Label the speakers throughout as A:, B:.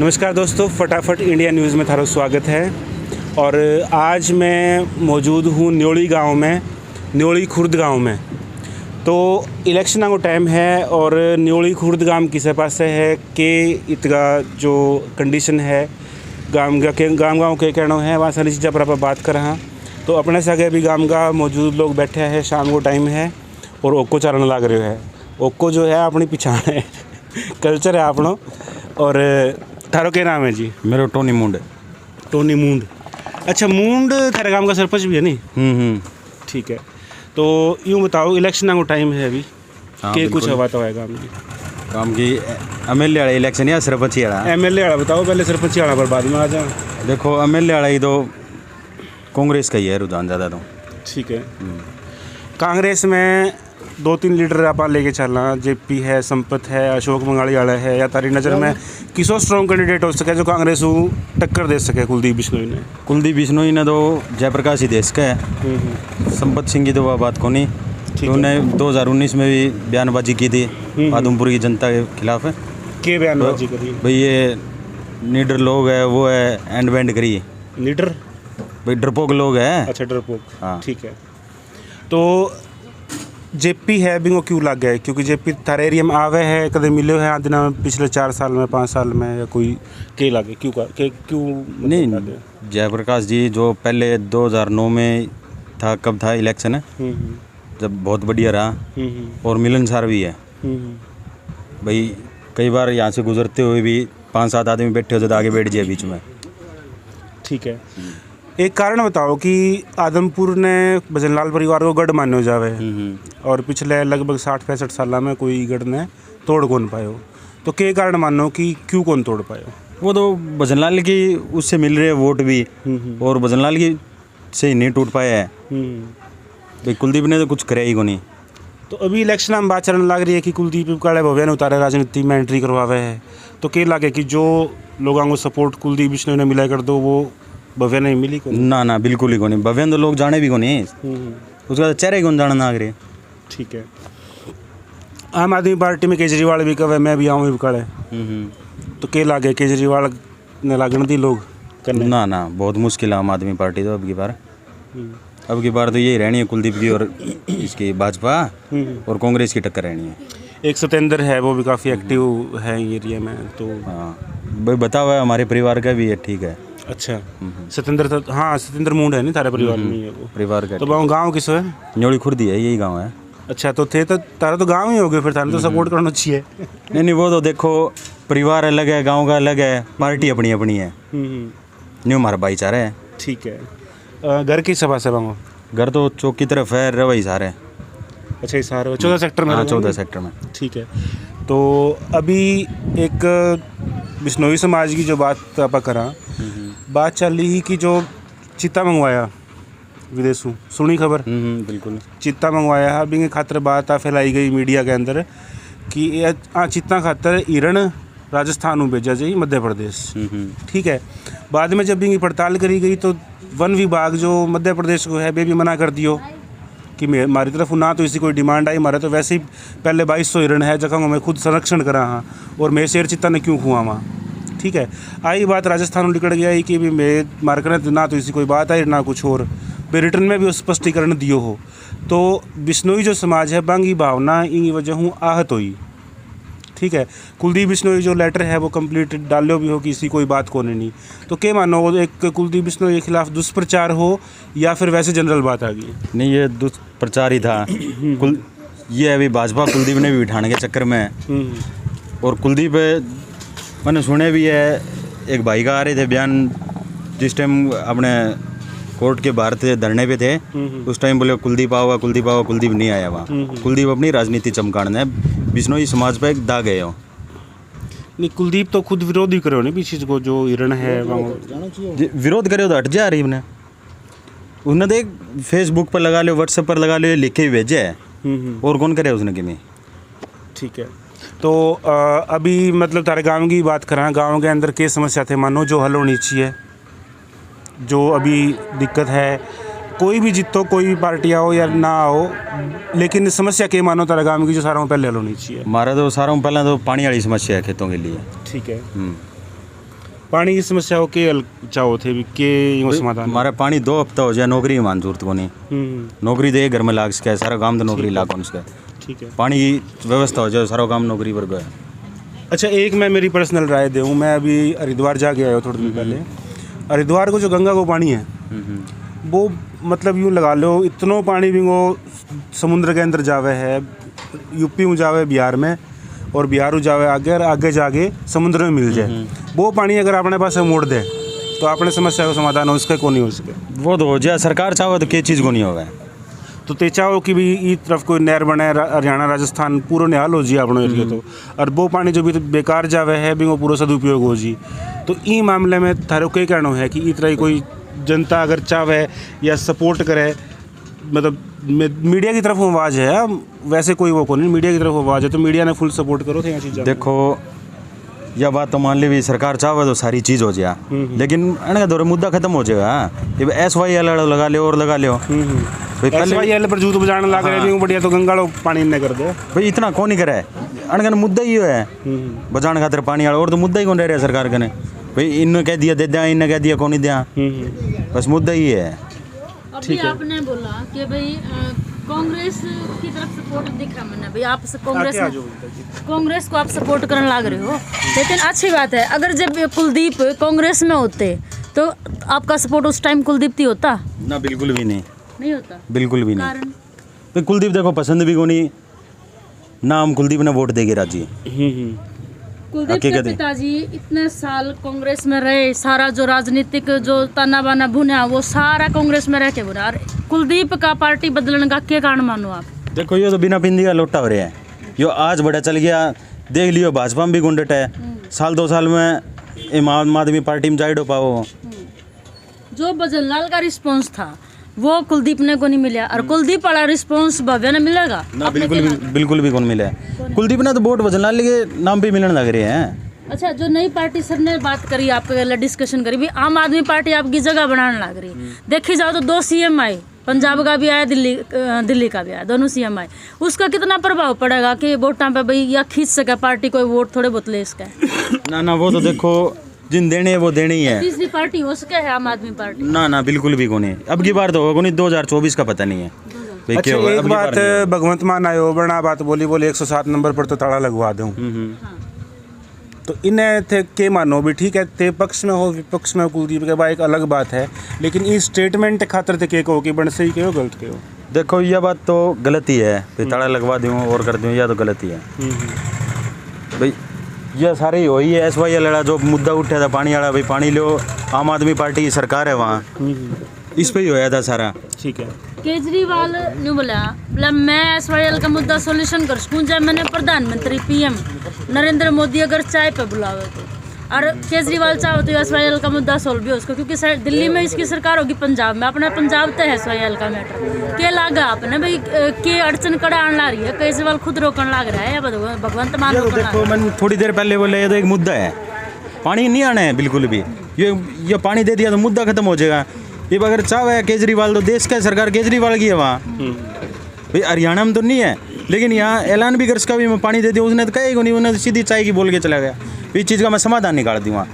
A: नमस्कार दोस्तों, फटाफट इंडिया न्यूज़ में थारा स्वागत है। और आज मैं मौजूद हूँ न्योली गांव में, न्योली खुर्द गांव में। तो इलेक्शन को टाइम है और न्योली खुर्द गांव किसी पास है कि इतका जो कंडीशन है गांव के कहना है वहाँ सारी चीज़ों पर आप बात कर रहा। तो अपने से आगे भी गांव का मौजूद लोग बैठे हैं, शाम को टाइम है और ओक्को चालन लग रहे है। ओक्को जो है अपनी पहचान है, कल्चर है अपनों। और थारो क्या नाम है जी?
B: मेरा टोनी मूंड।
A: टोनी मूंड, अच्छा मूंड थारे गांव का सरपंच भी है नहीं? ठीक है। तो यूँ बताओ, इलेक्शन को टाइम है अभी, के कुछ हवा तो है
B: काम की एमएलए वाला इलेक्शन या सरपंच वाला?
A: एमएलए वाला बताओ पहले, सरपंच वाला पर बाद में आ जाओ।
B: देखो एमएलए वाला ही तो कांग्रेस का ही है रुझान ज़्यादा तो।
A: ठीक है। कांग्रेस में 2-3 लीडर आप लेके चलना, जेपी है, संपत है, अशोक बंगाली वाला है, या तारी नज़र में किसो स्ट्रॉन्ग कैंडिडेट हो सके जो कांग्रेस को टक्कर दे सके? कुलदीप बिश्नोई ने?
B: कुलदीप बिश्नोई ने तो जयप्रकाश ही देश का है। संपत सिंह की तो वह बात को नहीं, तो उन्हें 2019 में भी बयानबाजी की थी आदमपुर की जनता के खिलाफ। है
A: के बयानबाजी करी?
B: भाई ये नीडर लोग है, वो है एंड बैंड करी।
A: लीडर
B: भाई डरपोक लोग है।
A: अच्छा, डरपोक।
B: हाँ
A: ठीक है। तो जेपी है बिंगो क्यों लग गए? क्योंकि जेपी थारे एरिया में आवे है, कदे मिले है आज दिन पिछले 4 साल में, 5 साल में, या कोई के लगे क्यों
B: नहीं? जयप्रकाश जी जो पहले 2009 में था, कब था इलेक्शन, जब बहुत बढ़िया रहा और मिलनसार भी है। भाई कई बार यहाँ से गुजरते हुए भी 5-7 आदमी बैठे हो तो आगे बैठ जाए बीच में।
A: ठीक है। एक कारण बताओ कि आदमपुर ने भजनलाल परिवार को गढ़ मान्यो जावे और पिछले लगभग 60-65 साल में कोई गढ़ ने तोड़ कौन पायो, तो के कारण मानो कि क्यों कौन तोड़ पायो?
B: वो तो भजनलाल की उससे मिल रहे वोट भी, और भजनलाल की से ही नहीं टूट पाया है। भाई कुलदीप ने तो कुछ कराया ही को नहीं।
A: तो अभी इलेक्शन में बात चलने लग रही है कि कुलदीप काले भव्य ने उतारे राजनीति में एंट्री करवावे है, तो क्या लगे कि जो लोगों को सपोर्ट कुलदीप बिश्नोई ने मिला कर दो वो भव्य नहीं मिली को?
B: ना बिल्कुल ही को नहीं। भव्य तो लोग जाने भी को नहीं, उसका तो चेहरे कौन जाना ना करे।
A: ठीक है। आम आदमी पार्टी में केजरीवाल भी कहे मैं भी आऊँ भी कड़े, तो क्या लगे केजरीवाल ने लागण दी लोग करने?
B: ना बहुत मुश्किल है आम आदमी पार्टी तो अब की बार तो यही रहनी है, कुलदीप की और इसकी भाजपा और कांग्रेस की टक्कर रहनी है।
A: एक सत्येंद्र है, वो भी काफ़ी एक्टिव है एरिया में। तो
B: हाँ भाई बताओ, है हमारे परिवार का भी है। ठीक है।
A: अच्छा, सत्येंद्र तो हाँ, सत्येंद्र मूंड है नहीं थारे परिवार में ही है वो?
B: परिवार का।
A: तो गाँव किस है?
B: न्योली खुर्द है, यही गाँव है।
A: अच्छा, तो थे तो तारा तो गाँव ही हो गए फिर, थाने तो सपोर्ट करना चाहिए।
B: नहीं वो तो देखो परिवार अलग है, गाँव का अलग है, पार्टी अपनी अपनी है। न्यू हमारा भाईचारा है।
A: ठीक है। घर की सभा से बांगो? घर
B: तो चौक की तरफ है, रवई सारे।
A: अच्छा, इस सारे 14 सेक्टर में?
B: हाँ 14 सेक्टर में।
A: ठीक है। तो अभी एक बिश्नोई समाज की जो बात आप करा, बात चल रही कि जो चित्ता मंगवाया विदेशों, सुनी खबर?
B: बिल्कुल।
A: चित्ता मंगवाया है, अभी खातर बात फैलाई गई मीडिया के अंदर कि चित्ता खातर ईरण राजस्थान में भेजा जाए, मध्य प्रदेश। ठीक है। बाद में जब इनकी पड़ताल करी गई तो वन विभाग जो मध्य प्रदेश को है वे भी मना कर दियो कि हमारी तरफ ना तो इसी कोई डिमांड आई, हमारे तो वैसे ही पहले 2200 हिरण है जगह मैं खुद संरक्षण करा हाँ, और मैं शेर चित्ता ने क्यों खुआ वहाँ। ठीक है। आई बात राजस्थान में निकल गया कि भी मैं मार्केट ना तो इसी कोई बात आई ना कुछ और, वे रिटर्न में भी स्पष्टीकरण दियो हो। तो बिश्नोई जो समाज है बांगी भावना इन वजह हूँ आहत हुई। ठीक है। कुलदीप बिश्नोई जो लेटर है वो कंप्लीट डालो भी हो कि इसी कोई बात को नहीं, तो क्या मानो एक कुलदीप बिश्नोई के खिलाफ दुष्प्रचार हो या फिर वैसे जनरल बात आ गई?
B: नहीं, ये दुष्प्रचार ही था। ये अभी भाजपा कुलदीप ने भी बिठाने के चक्कर में, और कुलदीप मैंने सुने भी है, एक भाई का आ रहे थे बयान जिस टाइम अपने कोर्ट के बाहर थे, धरने पे थे, उस टाइम बोले कुलदीप आओगा, कुलदीप नहीं आया वहाँ। कुलदीप अपनी राजनीति चमकाने बिश्नोई समाज पे एक दाग गए हो।
A: नहीं, कुलदीप तो खुद विरोध ही करो नहीं पीछे को जो हिरण है
B: विरोध करे तो हट जा रही उन्हें। उन्हें देख फेसबुक पर लगा लो, व्हाट्सएप पर लगा लो, लिखे ही भेजे है, और कौन करे उसने कि नहीं।
A: ठीक है। तो अभी मतलब तारे गाँव की बात करें, गाँव के अंदर क्या समस्या थे मानो जो हल होनी चाहिए, जो अभी दिक्कत है? कोई भी जीतो, कोई भी पार्टी आओ या ना आओ, लेकिन समस्या क्या मानो तारा गाँव की जो सारों पहले हल होनी चाहिए?
B: हमारा तो सारों पहले तो पानी वाली समस्या है खेतों के लिए।
A: ठीक है। पानी की समस्या हो के चाहो थे भी के यो समाधान।
B: हमारा पानी 2 हफ्ता हो जाए नौकरी मान जरूरत को नहीं, नौकरी दे घर में लाग सके, सारा काम तो नौकरी लाग कौन सके,
A: ठीक है।
B: पानी की व्यवस्था हो जाए सारा काम नौकरी पर गया।
A: अच्छा, एक मैं मेरी पर्सनल राय दूँ, मैं अभी हरिद्वार जाके आया हूँ थोड़े दिन पहले। हरिद्वार को जो गंगा को पानी है वो मतलब यूँ लगा लो इतना पानी भी वो समुद्र के अंदर जावे है, यूपी में जावे बिहार में, और बिहार में जावे आगे, और आगे जाके समुद्र में मिल जाए। वो पानी अगर अपने पास मोड़ दे तो अपने समस्या का समाधान हो सके को नहीं हो सके।
B: वो तो हो जाए, सरकार चाहो तो क्या चीज़ को नहीं होगा।
A: तो ते चाहो कि भी ई तरफ कोई नहर बने, हरियाणा राजस्थान पूरा निहाल हो जी अपने एरिया तो, और वो पानी जो भी बेकार जावे है भी वो पूरा सदुपयोग हो जी। तो ई मामले में थारो क्या कहना है कि ई तरह कोई जनता अगर चाहे या सपोर्ट करे, मतलब मीडिया की तरफ आवाज़ है, वैसे कोई वो को नहीं, मीडिया की तरफ आवाज़ है तो मीडिया ने फुल सपोर्ट करो थे चीज़। देखो
B: यह बात तो मान ली भी सरकार चाहे तो सारी चीज़ हो जाए, लेकिन अने दौरे मुद्दा खत्म हो जाएगा। ये SYL लगा लो और लगा लो,
A: SYL पर जूत बजाने लग रहे हैं बढ़िया, तो गंगा पानी नहीं कर दे
B: भाई, इतना कौन नहीं करे। अनगन मुद्दा ही है बचाने खातिर पानी वाला, और तो मुद्दा ही कौन रह रहा है सरकार के ने भाई, इन्होंने कह दिया दे दिया, इन्हें कह दिया कौन नहीं दिया, बस मुद्दा ही है।
C: अभी आपने बोला कि भाई कांग्रेस की तरफ सपोर्ट दिख रहा मैंने, भाई आप कांग्रेस को आप सपोर्ट करने लग रहे हो, लेकिन अच्छी बात है। अगर जब कुलदीप कांग्रेस में होते तो आपका सपोर्ट उस टाइम कुलदीप ही होता
B: ना? बिल्कुल भी नहीं
C: होता,
B: बिल्कुल भी नहीं।
C: कारण
B: तो कुलदीप देखो पसंद भी को नहीं ना, हम कुलदीप ने वोट देगी राजी।
C: कुलदीप के पिताजी इतने साल कांग्रेस में रहे, सारा जो राजनीतिक जो ताना बाना भुना वो सारा कांग्रेस में रह के बुरा, और कुलदीप का पार्टी बदलने का क्या कारण मानो आप?
B: देखो ये तो बिना पिंदी का लोटा हो रहा है, यो आज बड़ा चल गया, देख लियो भाजपा में भी गुंडट है, साल 2 साल में आम आदमी पार्टी में जाइडो पाओ।
C: जो भजनलाल का रिस्पॉन्स था वो कुलदीप ने को नहीं मिला, और कुलदीप वाला रिस्पॉन्स भव्य ने मिलेगा
B: ना? बिल्कुल भी कौन मिला है। कुलदीप ने तो वोट भजनलाल के नाम पे मिलने लग रहे हैं।
C: अच्छा, जो नई पार्टी सर ने बात करी, आपके डिस्कशन करी भी, आम आदमी पार्टी आपकी जगह बनाने लग रही। देखी जाओ तो 2 CM आए, पंजाब का भी आया, दिल्ली का भी आया, दोनों CM आए। उसका कितना प्रभाव पड़ेगा कि वोटां पे भाई या खींच सके पार्टी कोई वोट थोड़े बहुत ले इसका?
B: ना वो तो देखो जिन देने है वो देने ही है।
C: तीसरी पार्टी हो सके है आम आदमी पार्टी?
B: ना बिल्कुल भी कोनी, अब की बार तो होगा नहीं, 2024 का पता नहीं है।
A: अच्छा, एक बात भगवंत मान आयो बड़ा बात बोली 107 नंबर पर तो ताला लगवा दूँ, तो इन्हें थे के मानो भी ठीक है, ते पक्ष में हो विपक्ष में कुलदीप के बाद एक अलग बात है, लेकिन इस स्टेटमेंट खातर थे के कहो कि बन सही कहो गलत कहो?
B: देखो यह बात तो गलत ही है, फिर ताला लगवा दूँ और कर दूँ, यह तो गलत ही है भाई। यह सारे ही वही है, SYL वाला जो मुद्दा उठा था पानी वाला, भाई पानी लो, आम आदमी पार्टी की सरकार है वहाँ, इस पे ही होया था सारा। ठीक है,
C: केजरीवाल ने बोला मैं SYL का मुद्दा सॉल्यूशन कर सकूँ जब मैंने प्रधानमंत्री PM नरेंद्र मोदी अगर चाय पे बुलावे तो, और केजरीवाल चाहो तो SYL का मुद्दा सोल्व भी हो उसको, क्योंकि दिल्ली में इसकी सरकार होगी, पंजाब में अपना पंजाब तो है SYL का मैटर। क्या लागा आपने भाई के अड़चन कड़ा आने ला रही है, केजरीवाल खुद रोकने लग रहा है या भगवंत मान रोकने?
B: देखो मैंने थोड़ी देर पहले बोले, ये तो एक मुद्दा है, पानी नहीं आना है बिल्कुल भी, ये पानी दे दिया तो मुद्दा खत्म हो जाएगा। ये अगर चाहे केजरीवाल तो देश का सरकार केजरीवाल की है वहाँ, भाई हरियाणा में तो नहीं है, लेकिन यहाँ ऐलान भी कर सका भी मैं पानी दे दिया, उसने तो कहेगा नहीं, उन्होंने सीधी चाय की बोल के चला गया, इस चीज़ का मैं समाधान निकाल दूँ वहाँ,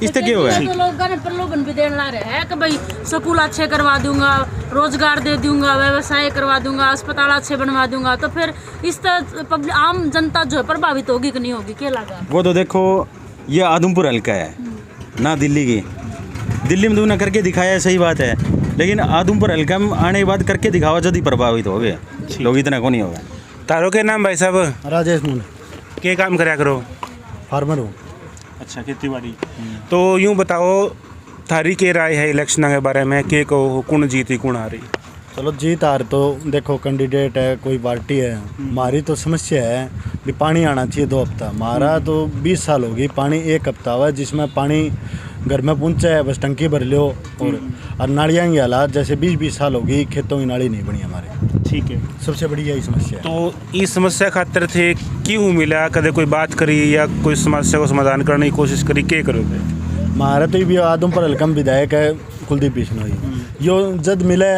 B: इससे क्या हुआ है?
C: तो लोगों ने प्रलोभन भी देने ला रहे हैं कि भाई स्कूल अच्छे करवा दूंगा, रोजगार दे दूंगा, व्यवसाय करवा दूंगा, अस्पताल अच्छे बनवा दूंगा, तो फिर इस तरह आम जनता जो है प्रभावित होगी कि नहीं होगी, क्या लगा?
B: वो तो देखो ये आदमपुर हल्का है ना, दिल्ली की, दिल्ली में तुमने करके दिखाया है, सही बात है, लेकिन आदमपुर हल्का में आने के बाद करके दिखावा जल्दी प्रभावित हो गए लोग, इतना को नहीं होगा।
A: तारो के नाम भाई साहब?
D: राजेश मुन।
A: क्या काम कराया करो?
D: फार्मर हूँ।
A: अच्छा, खेती बाड़ी। तो यूँ बताओ थारी के राय है इलेक्शन के बारे में, के कहो कौन जीती कौन आ रही?
D: चलो जीत हार तो देखो कैंडिडेट है, कोई पार्टी है, हमारी तो समस्या है भी पानी आना चाहिए 2 हफ्ता, हमारा तो 20 साल होगी पानी 1 हफ्ता हुआ जिसमें पानी घर में पहुँचा है, बस टंकी भर लो, और नालियाँ की हालात जैसे 20 साल होगी, खेतों की नाली नहीं बनी हमारे।
A: ठीक है,
D: सबसे बड़ी यही समस्या है।
A: तो इस समस्या खातर थे क्यों मिला, कदे कोई बात करी या कोई समस्या को समाधान करने की कोशिश करी, क्या करोगे?
D: हमारा तो भी आदमपुर हल्का में विधायक है कुलदीप बिश्नोई, यो जब मिले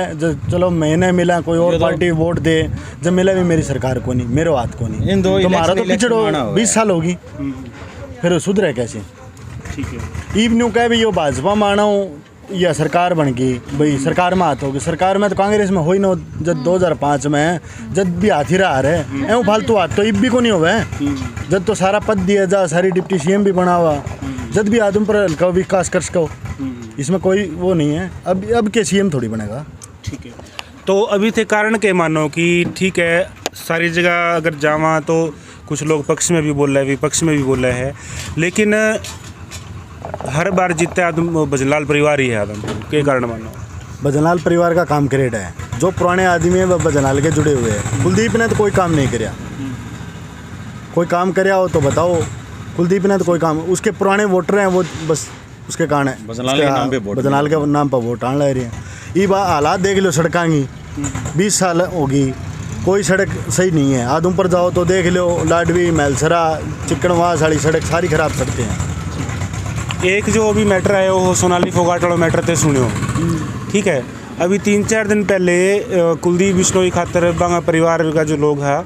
D: चलो महीने मिला, कोई और पार्टी वोट दे, जब मिला भी मेरी सरकार को नहीं, मेरे हाथ को नहीं, तो हमारा तो पिछड़ो 20 साल होगी, फिर सुधरे कैसे?
A: ठीक है।
D: ईब न्यू कह भी यो भाजपा मानो या सरकार बन गई भाई, सरकार में हाथ होगी, सरकार में तो कांग्रेस में हो ही ना, जब 2005 में जब भी हाथ ही रहा रहे एवं फालतू हाथ तो ईब भी को नहीं हुआ है, जब तो सारा पद दिया जा, सारी डिप्टी सीएम भी बना हुआ, जब भी आदम पर हल्का विकास कर सको, इसमें कोई वो नहीं है। अब के सीएम थोड़ी बनेगा।
A: ठीक है। तो अभी थे कारण के मानो कि ठीक है, सारी जगह अगर जावा तो कुछ लोग पक्ष में भी बोल रहे हैं, विपक्ष में भी बोल रहे हैं, लेकिन हर बार जीतता आदम भजनलाल परिवार ही है आदमपुर के कारण मानो।
D: भजनलाल परिवार का काम क्रेड है, जो पुराने आदमी है वह भजनलाल के जुड़े हुए हैं। कुलदीप ने तो कोई काम नहीं कराया, कोई काम कराया हो तो बताओ। कुलदीप ने तो कोई काम, उसके पुराने वोटर हैं वो बस उसके कारण है,
B: भजनलाल के नाम पे वोट,
D: भजनलाल के नाम पर वोट आने लग रही है। ये बात हालात देख लो, सड़कों की 20 साल होगी, कोई सड़क सही नहीं है। आदम पर जाओ तो देख लो, लाडवी मैलसरा चिकनवास वाली सड़क सारी खराब सड़कें हैं।
A: एक जो अभी मैटर आया वो सोनाली फोगाट वाला मैटर थे सुनियो, ठीक है। अभी 3-4 दिन पहले कुलदीप बिश्नोई खातर बांगा परिवार का जो लोग है,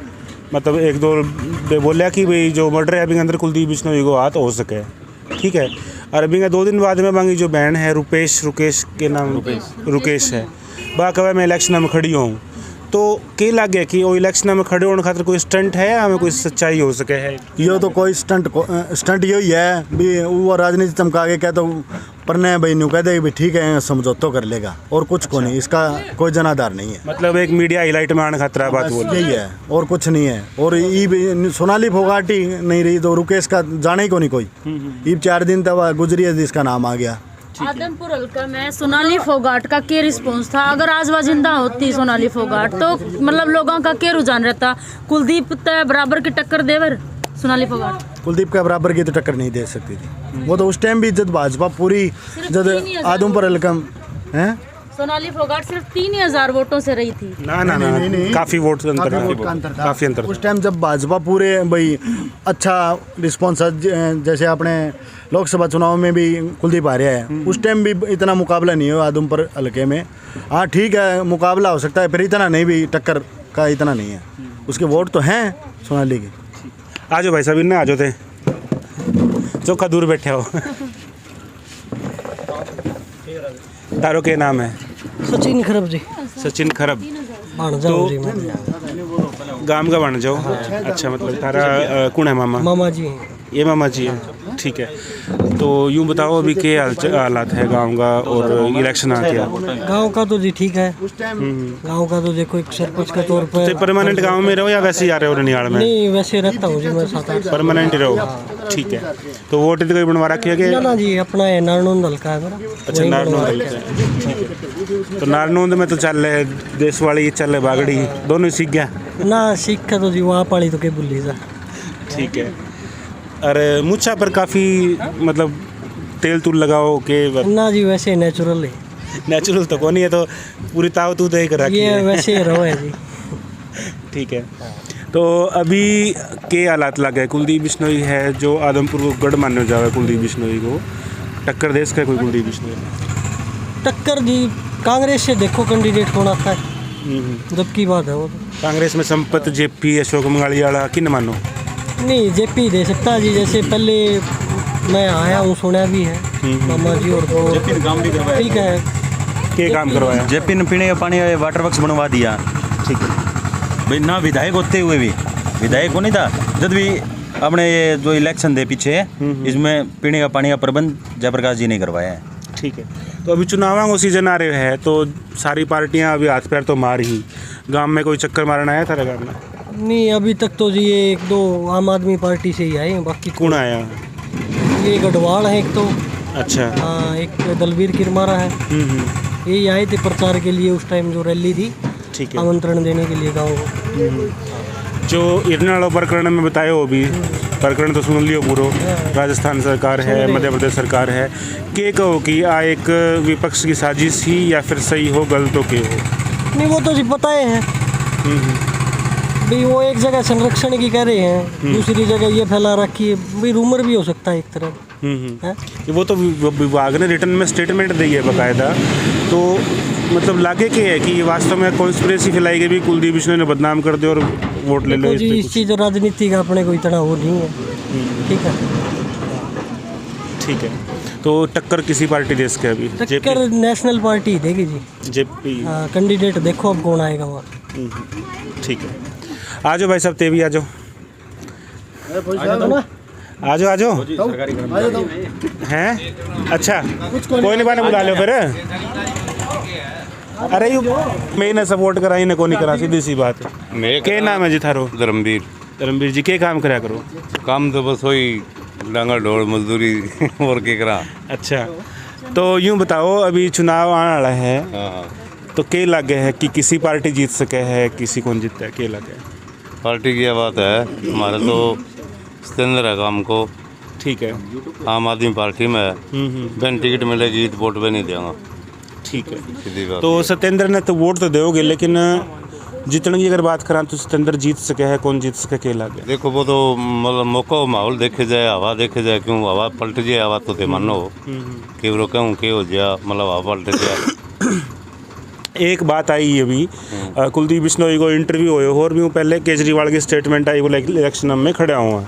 A: मतलब 1-2 बोलिया कि भाई जो मर्डर है अभी अंदर कुलदीप बिश्नोई को हाथ हो सके, ठीक है। और अभी 2 दिन बाद में बांगी जो बहन है रुकेश के नाम रुकेश है, बा कहा मैं इलेक्शन में खड़ी हूँ, तो के लगे कि वो इलेक्शन में खड़े होने खातिर कोई स्टंट है, हमें कोई सच्चाई हो सके है?
D: यो तो कोई स्टंट यही है भी, वो राजनीति चमका के कहते पर नहीं भाई, न्यू कह दे भी ठीक है समझौता कर लेगा, और कुछ को नहीं, इसका कोई जनाधार नहीं है।
A: मतलब एक मीडिया हाईलाइट में आने खतरा बात बोल
D: यही है और कुछ नहीं है। और ये सोनाली फोगाटी नहीं रही तो रुकेश का जाने ही को नहीं कोई, ये 4 दिन तक गुजरी है जिसका नाम आ गया।
C: आदमपुर हल्का में सोनाली फोगाट का क्या रिस्पॉन्स था? अगर आज वह जिंदा होती सोनाली फोगाट तो मतलब लोगों का क्या रुझान रहता? कुलदीप तय बराबर की टक्कर देवर सोनाली फोगाट?
D: कुलदीप का बराबर की तो टक्कर नहीं दे सकती थी वो तो उस टाइम भी, जब भाजपा पूरी, जब आदमपुर हल्का है,
C: सोनाली फोगाट सिर्फ 3000 वोटों से रही थी।
A: ना काफी वोट अंतर था, काफी अंतर
D: उस टाइम जब भाजपा पूरे भाई अच्छा रिस्पॉन्स, जैसे अपने लोकसभा चुनाव में भी कुलदीप आ रहा है, उस टाइम भी इतना मुकाबला नहीं हुआ आदमपुर हल्के में। हाँ ठीक है, मुकाबला हो सकता है, पर इतना नहीं, भी टक्कर का इतना नहीं है। उसके वोट तो हैं सोनाली के।
A: आ जाओ भाई साहब, इन्हें आ जाओ थे चौका दूर बैठे हो। तारो के नाम है?
E: सचिन खरब जी।
A: सचिन खरब।
E: बन जाओ जी,
A: गांव का बन जाओ। अच्छा, मतलब तारा कौन है मामा?
E: मामा जी हैं।
A: ये मामा जी है, ठीक है। तो यूँ बताओ अभी क्या हालात है गांव का, और इलेक्शन आ गया
E: गांव का तो जी ठीक है। गांव का तो देखो एक सरपंच के तौर पर।
A: तो परमानेंट गांव में रहो या वैसे ही आ रहे हो ननिहाल में?
E: नहीं, वैसे रहता हूँ जी मैं 7-8
A: परमानेंट ही रहो, ठीक है। तो वोट कोई बनवा रखी है
E: ना? ना जी, अपना है नारनौंद हल्का है मेरा।
A: अच्छा, नारनौंद है। तो नारनौंद में तो चल रहे देश वाली, चल रहे बागड़ी, दोनों ही सीख गया
E: ना? सीख का तो जी वहाँ पाली तो के बुल्ली सा,
A: ठीक है। अरे मुच्छा पर काफ़ी मतलब तेल तूल लगाओ के?
E: ना जी, वैसे नेचुरल है।
A: नेचुरल तो कौन है, तो पूरी ताव तू दे कर रखी
E: ये
A: है।
E: वैसे रहो है जी।
A: ठीक है। तो अभी के हालात लगे? कुलदीप बिश्नोई है जो आदमपुर को गढ़ मानने जावे, कुलदीप बिश्नोई को टक्कर दे सके कोई? कुलदीप बिश्नोई
E: टक्कर जी कांग्रेस से देखो कैंडिडेट कौन आता है, जब की बात है वो तो।
A: कांग्रेस में संपत, जेपी, अशोक मंगाली वाला किन मानो?
E: नहीं, जेपी दे सकता जी, जैसे पहले मैं आया हूँ, सुना भी है मामा जी, और तो ठीक है।
A: के काम करवाया?
B: जेपी ने पीने का पानी वाटर वर्क्स बनवा दिया,
A: ठीक है
B: भाई। ना विधायक होते हुए भी, विधायक को नहीं था जब भी अपने ये जो इलेक्शन थे पीछे, इसमें पीने का पानी का प्रबंध जयप्रकाश जी ने करवाया है।
A: ठीक है। तो अभी चुनाव को सीजन आ रहे हैं, तो सारी पार्टियां अभी हाथ पैर तो मार ही, गांव में कोई चक्कर मारना आया था गांव में?
E: नहीं, अभी तक तो जी ये 1-2 आम आदमी पार्टी से ही आए हैं, बाकी
A: कौन आया?
E: ये गढ़वाल है एक तो,
A: अच्छा।
E: हाँ, एक दलवीर किरमारा है, यही आए थे प्रचार के लिए उस टाइम जो रैली थी,
A: ठीक है।
E: आमंत्रण देने के लिए गाँव को।
A: जो इरनाल प्रकरण में बताए हो, भी प्रकरण तो सुन लियो पूरो, राजस्थान सरकार है, मध्य प्रदेश सरकार है, के कहो कि आ एक विपक्ष की साजिश ही, या फिर सही हो गलत हो के हो?
E: नहीं, वो तो जी पता ही है भाई, वो एक जगह संरक्षण की कह रहे हैं, दूसरी जगह ये फैला रखी है भाई, रूमर भी हो सकता है एक तरह।
A: वो तो विभाग ने रिटर्न में स्टेटमेंट दी है बाकायदा, तो मतलब लागे के है कि वास्तव में कॉन्स्पिरेसी फैलाई गई भी, कुलदीप बिश्नोई ने बदनाम कर दे और वोट ले लो
E: जी। इस चीज़ राजनीति का अपने को इतना वो नहीं है, ठीक है।
A: ठीक है, तो टक्कर किसी पार्टी देश के अभी
E: टक्कर नेशनल पार्टी ही देगी जी।
A: जेपी।
E: हाँ, कैंडिडेट देखो अब कौन आएगा वहाँ।
A: ठीक है, आ जाओ भाई साहब, ते भी आ जाओ, आ जाओ, आ जाओ। हैं? अच्छा, कोई नहीं, बाने बुला लो फिर। अरे यू मैं ने सपोर्ट करा, इन्हें को नहीं करा, सीधी सी बात। के नाम है जी थारो?
F: धर्मवीर।
A: धर्मवीर जी, के काम करा करो?
F: काम तो बस वही डांगा ढोल मजदूरी और के करा।
A: अच्छा, तो यूँ बताओ, अभी चुनाव आने वाला है,
F: हाँ,
A: तो के लगे है कि किसी पार्टी जीत सके है, किसी कौन जीतता है, के लगे?
F: पार्टी की बात है, हमारे तो स्टैंडर्ड है काम को।
A: ठीक है।
F: आम आदमी पार्टी में है, बिन टिकट मिलेगी तो वोट भी नहीं देगा।
A: ठीक है,
F: सीधी बात।
A: तो सत्येंद्र ने तो वोट तो दोगे, लेकिन जीतने की अगर बात करा तो सत्येंद्र जीत सके है, कौन जीत सके, के लगे?
F: देखो वो तो मतलब मौका माहौल देखे जाए, हवा देखे जाए, क्यों हवा पलट जाए, हवा तो ते मानो कि वो क्यों के हो जाए, मतलब हवा पलट जाए।
A: एक बात आई अभी, कुलदीप बिश्नोई को इंटरव्यू हो और भी हूँ, पहले केजरीवाल की स्टेटमेंट आई, बोले इलेक्शन में खड़ा हुआ।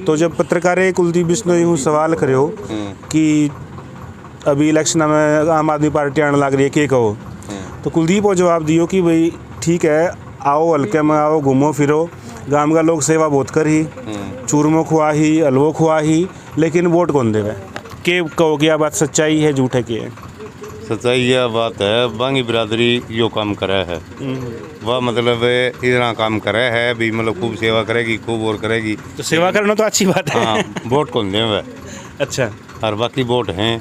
A: तो जब पत्रकार कुलदीप बिश्नोई हूँ सवाल करे हो कि अभी इलेक्शन में आम आदमी पार्टी आने लग रही है, के कहो? तो कुलदीप को जवाब दियो कि भाई ठीक है, आओ हल्के में आओ, घूमो फिरो, गांव का लोग सेवा बहुत कर ही, चूरमो खुआ ही, हलवो खुआ ही, लेकिन वोट कौन देवे? के कहो कि यह बात सच्चाई है, झूठ है, के है?
F: सच्चाई यह बात है, बांगी बिरादरी यो काम करे है, वह मतलब इतना काम करे है भी, मतलब खूब सेवा करेगी, खूब और करेगी।
A: तो सेवा करना तो अच्छी बात है।
F: हाँ, वोट कौन दे वह?
A: अच्छा,
F: और बाकी वोट हैं।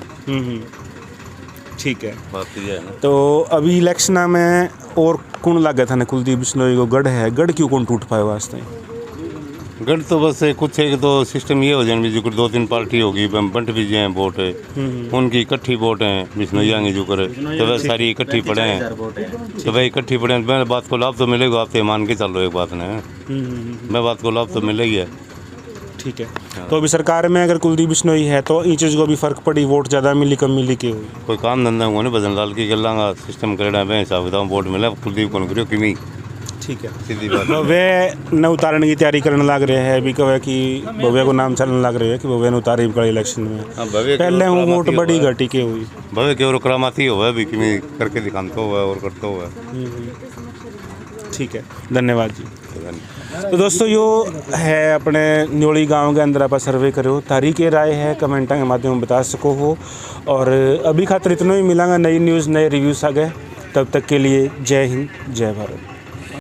A: ठीक है।
F: बात ये है ना।
A: तो अभी इलेक्शन में और कौन लगा था ना कुलदीप बिश्नोई को? गढ़ है, गढ़ क्यों कौन टूट पाए वास्ते?
F: गढ़ तो बस कुछ एक तो सिस्टम ये हो जाए भी, जो 2-3 पार्टी होगी, बंट भी जाए वोट, उनकी इकट्ठी वोट हैं, बिश्नोइया की जो करे तो वह सारी इकट्ठी पड़े हैं, तो भाई इकट्ठी पड़े हैं, मैं बात को लाभ तो मिलेगा, आप तो मान के चल रहे हो एक बात ने, मैं बात को लाभ तो मिलेगी है।
A: ठीक है, तो अभी सरकार में अगर कुलदीप बिश्नोई है तो इन चीज़ को भी फर्क पड़ी, वोट ज़्यादा मिली कम मिली के हुई?
F: कोई काम धंधा हुआ नहीं, भजन लाल की गल्ला का सिस्टम करेड़ा मैं हिसाब किताब वोट मिला, कुलदीप को करियो कि नहीं।
A: ठीक है,
F: सीधी बात।
A: तो वे न उतारने की तैयारी करने लग रहे हैं, अभी कहे कि भव्य को नाम चलने लग रहे हैं कि भव्य ने उतारी कड़ा इलेक्शन में।
F: हाँ, भव्य
A: पहले हूँ वोट बड़ी घटी के हुई,
F: भव्य के और करामाती हुआ भी कि मैं करके दिखाता हुआ और करता हुआ।
A: ठीक है, धन्यवाद जी। तो दोस्तों यो है अपने न्योली गांव के अंदर आप सर्वे करो, तारीख राय है कमेंटा के माध्यम में बता सको हो। और अभी खातिर इतना ही मिलेंगे, नई न्यूज़ नए रिव्यूज़ आ गए, तब तक के लिए जय हिंद जय भारत।